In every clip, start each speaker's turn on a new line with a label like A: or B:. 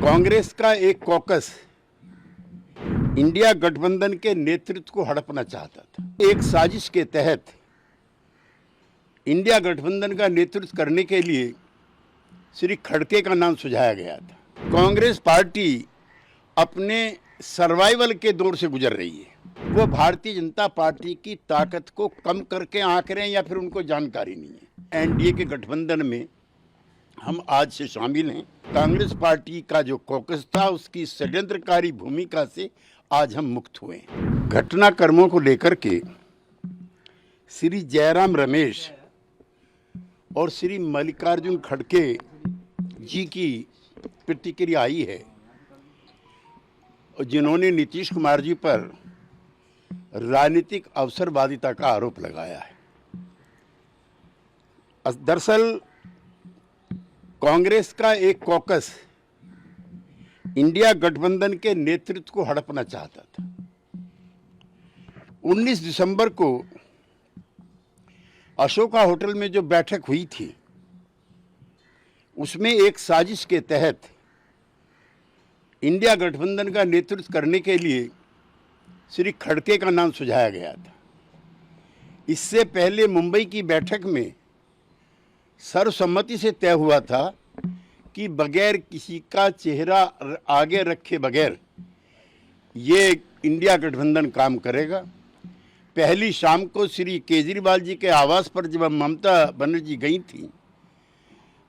A: कांग्रेस का एक caucus India गठबंधन के नेतृत्व को हड़पना चाहता था। एक साजिश के तहत इंडिया गठबंधन का नेतृत्व करने के लिए श्री खड़गे का नाम सुझाया गया था। कांग्रेस पार्टी अपने सर्वाइवल के दौर से गुजर रही है। वो भारतीय जनता पार्टी की ताकत को कम करके आंक रहे हैं या फिर उनको जानकारी नहीं है। एनडीए के गठबंधन में हम आज से शामिल हैं। कांग्रेस पार्टी का जो कॉकस था उसकी षड्यंत्रकारी भूमिका से आज हम मुक्त हुए हैं। घटनाक्रमों को लेकर के श्री जयराम रमेश और श्री मल्लिकार्जुन खड़गे जी की प्रतिक्रिया आई है, जिन्होंने नीतीश कुमार जी पर राजनीतिक अवसरवादिता का आरोप लगाया है। दरअसल कांग्रेस का एक कॉकस इंडिया गठबंधन के नेतृत्व को हड़पना चाहता था। 19 दिसंबर को अशोका होटल में जो बैठक हुई थी उसमें एक साजिश के तहत इंडिया गठबंधन का नेतृत्व करने के लिए श्री खड़गे का नाम सुझाया गया था। इससे पहले मुंबई की बैठक में सर्वसम्मति से तय हुआ था कि बगैर किसी का चेहरा आगे रखे बगैर ये इंडिया गठबंधन काम करेगा। पहली शाम को श्री केजरीवाल जी के आवास पर जब ममता बनर्जी गई थी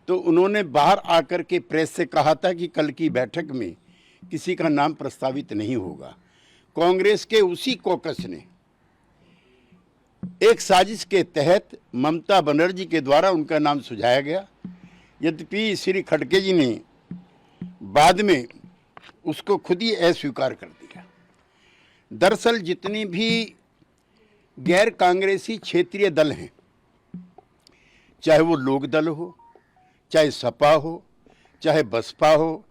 A: तो उन्होंने बाहर आकर के प्रेस से कहा था कि कल की बैठक में किसी का नाम प्रस्तावित नहीं होगा। कांग्रेस के उसी कॉकस ने एक साजिश के तहत ममता बनर्जी के द्वारा उनका नाम सुझाया गया। यद्यपि श्री खड़गे जी ने बाद में उसको खुद ही अस्वीकार कर दिया। दरअसल जितनी भी गैर कांग्रेसी क्षेत्रीय दल हैं, चाहे वो लोक दल हो, चाहे सपा हो, चाहे बसपा हो,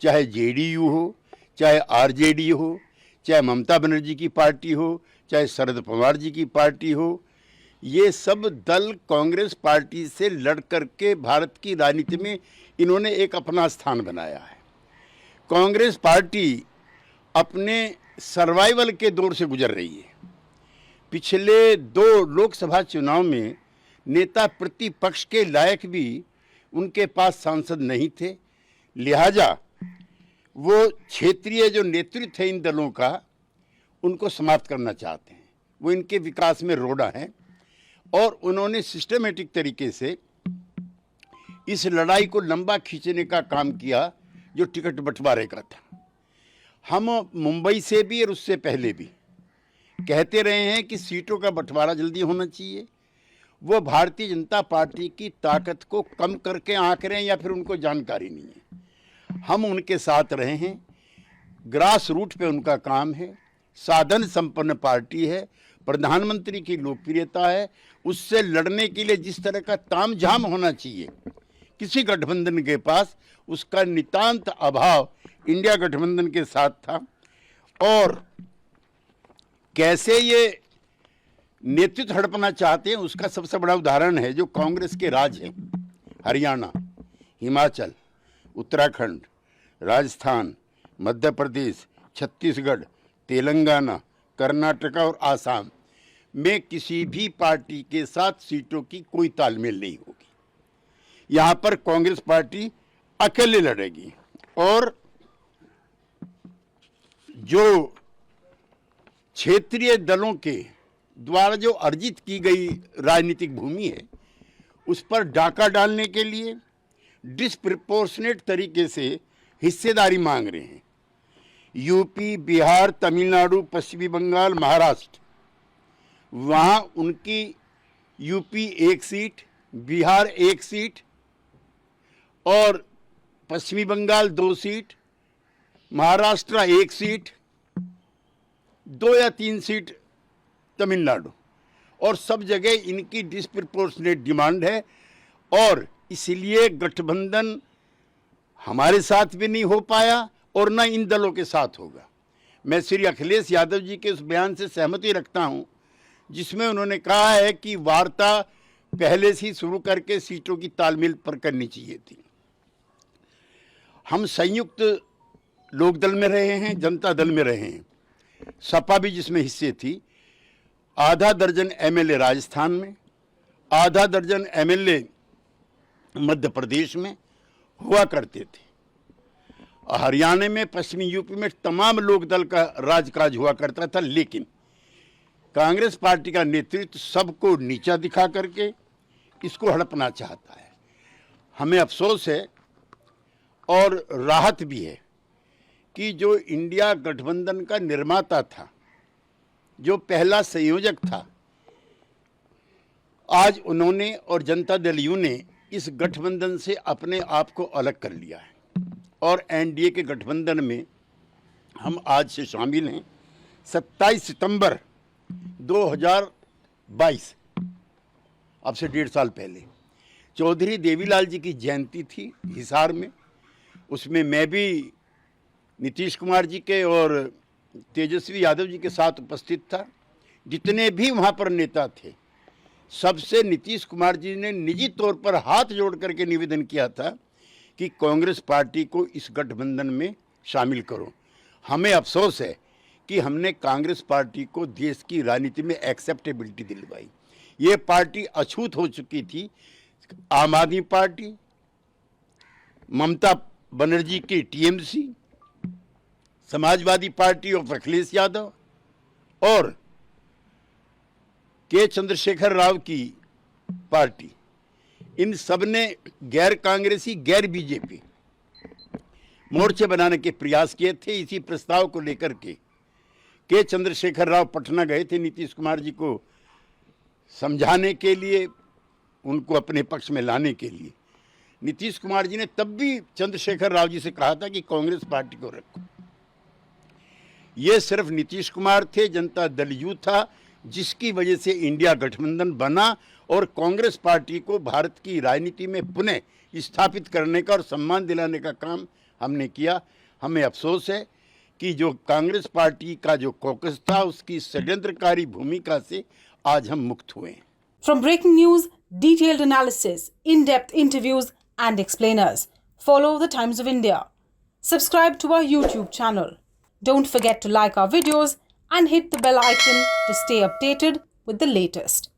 A: चाहे जेडीयू हो, चाहे आरजेडी हो, चाहे ममता बनर्जी की पार्टी हो, चाहे शरद पवार जी की पार्टी हो, ये सब दल कांग्रेस पार्टी से लड़ करके भारत की राजनीति में इन्होंने एक अपना स्थान बनाया है। कांग्रेस पार्टी अपने सर्वाइवल के दौर से गुजर रही है। पिछले 2 लोकसभा चुनाव में नेता प्रतिपक्ष के लायक भी उनके पास सांसद नहीं थे, लिहाजा वो क्षेत्रीय जो नेतृत्व है इन दलों का उनको समाप्त करना चाहते हैं। वो इनके विकास में रोड़ा है और उन्होंने सिस्टमेटिक तरीके से इस लड़ाई को लंबा खींचने का काम किया जो टिकट बंटवारे का था। हम मुंबई से भी और उससे पहले भी कहते रहे हैं कि सीटों का बंटवारा जल्दी होना चाहिए। वो भारतीय जनता पार्टी की ताकत को कम करके आंक रहे हैं या फिर उनको जानकारी नहीं है। हम उनके साथ रहे हैं। ग्रास रूट पे उनका काम है। साधन संपन्न पार्टी है। प्रधानमंत्री की लोकप्रियता है। उससे लड़ने के लिए जिस तरह का तामझाम होना चाहिए किसी गठबंधन के पास, उसका नितांत अभाव इंडिया गठबंधन के साथ था। और कैसे ये नेतृत्व हड़पना चाहते हैं उसका सबसे बड़ा उदाहरण है जो कांग्रेस के राज्य हैं, हरियाणा, हिमाचल, उत्तराखंड, राजस्थान, मध्य प्रदेश, छत्तीसगढ़, तेलंगाना, कर्नाटक और आसाम में किसी भी पार्टी के साथ सीटों की कोई तालमेल नहीं होगी। यहाँ पर कांग्रेस पार्टी अकेले लड़ेगी और जो क्षेत्रीय दलों के द्वारा जो अर्जित की गई राजनीतिक भूमि है उस पर डाका डालने के लिए डिस्प्रपोर्शनेट तरीके से हिस्सेदारी मांग रहे हैं। यूपी, बिहार, तमिलनाडु, पश्चिमी बंगाल, महाराष्ट्र, वहाँ उनकी यूपी 1 सीट, बिहार 1 सीट और पश्चिमी बंगाल 2 सीट, महाराष्ट्र 1 सीट, 2 या 3 सीट तमिलनाडु, और सब जगह इनकी डिस्प्रपोर्शनेट डिमांड है। और इसलिए गठबंधन हमारे साथ भी नहीं हो पाया और न इन दलों के साथ होगा। मैं श्री अखिलेश यादव जी के उस बयान से सहमति रखता हूं जिसमें उन्होंने कहा है कि वार्ता पहले से ही शुरू करके सीटों की तालमेल पर करनी चाहिए थी। हम संयुक्त लोकदल में रहे हैं, जनता दल में रहे हैं, सपा भी जिसमें हिस्से थी। आधा दर्जन एमएलए राजस्थान में, आधा दर्जन एमएलए मध्य प्रदेश में हुआ करते थे। हरियाणा में, पश्चिमी यूपी में तमाम लोकदल का राजकाज हुआ करता था, लेकिन कांग्रेस पार्टी का नेतृत्व सबको नीचा दिखा करके इसको हड़पना चाहता है। हमें अफसोस है और राहत भी है कि जो इंडिया गठबंधन का निर्माता था, जो पहला संयोजक था, आज उन्होंने और जनता दल यू ने इस गठबंधन से अपने आप को अलग कर लिया है और एनडीए के गठबंधन में हम आज से शामिल हैं। 27 सितंबर 2022, अब से 1.5 साल पहले, चौधरी देवीलाल जी की जयंती थी हिसार में। उसमें मैं भी नीतीश कुमार जी के और तेजस्वी यादव जी के साथ उपस्थित था। जितने भी वहाँ पर नेता थे, सबसे नीतीश कुमार जी ने निजी तौर पर हाथ जोड़ करके निवेदन किया था कि कांग्रेस पार्टी को इस गठबंधन में शामिल करो। हमें अफसोस है कि हमने कांग्रेस पार्टी को देश की राजनीति में एक्सेप्टेबिलिटी दिलवाई। ये पार्टी अछूत हो चुकी थी। आम आदमी पार्टी, ममता बनर्जी की TMC, Samajwadi party of Akhilesh Yadav और के चंद्रशेखर राव की पार्टी, इन सब ने गैर कांग्रेसी, गैर बीजेपी मोर्चे बनाने के प्रयास किए थे। इसी प्रस्ताव को लेकर के चंद्रशेखर राव पटना गए थे नीतीश कुमार जी को समझाने के लिए, उनको अपने पक्ष में लाने के लिए। नीतीश कुमार जी ने तब भी चंद्रशेखर राव जी से कहा था कि कांग्रेस पार्टी को रखो। ये सिर्फ नीतीश कुमार थे, जनता दल यू था, जिसकी वजह से इंडिया गठबंधन बना और कांग्रेस पार्टी को भारत की राजनीति में पुनः स्थापित करने का और सम्मान दिलाने का काम हमने किया। हमें अफसोस है कि जो कांग्रेस पार्टी का जो कॉकस था, उसकी षड्यंत्रकारी भूमिका से आज हम मुक्त हुए हैं।
B: From breaking news, detailed analysis, in-depth interviews and explainers, follow the Times of India. Subscribe to our YouTube channel. Don't forget to like our videos and hit the bell icon to stay updated with the latest.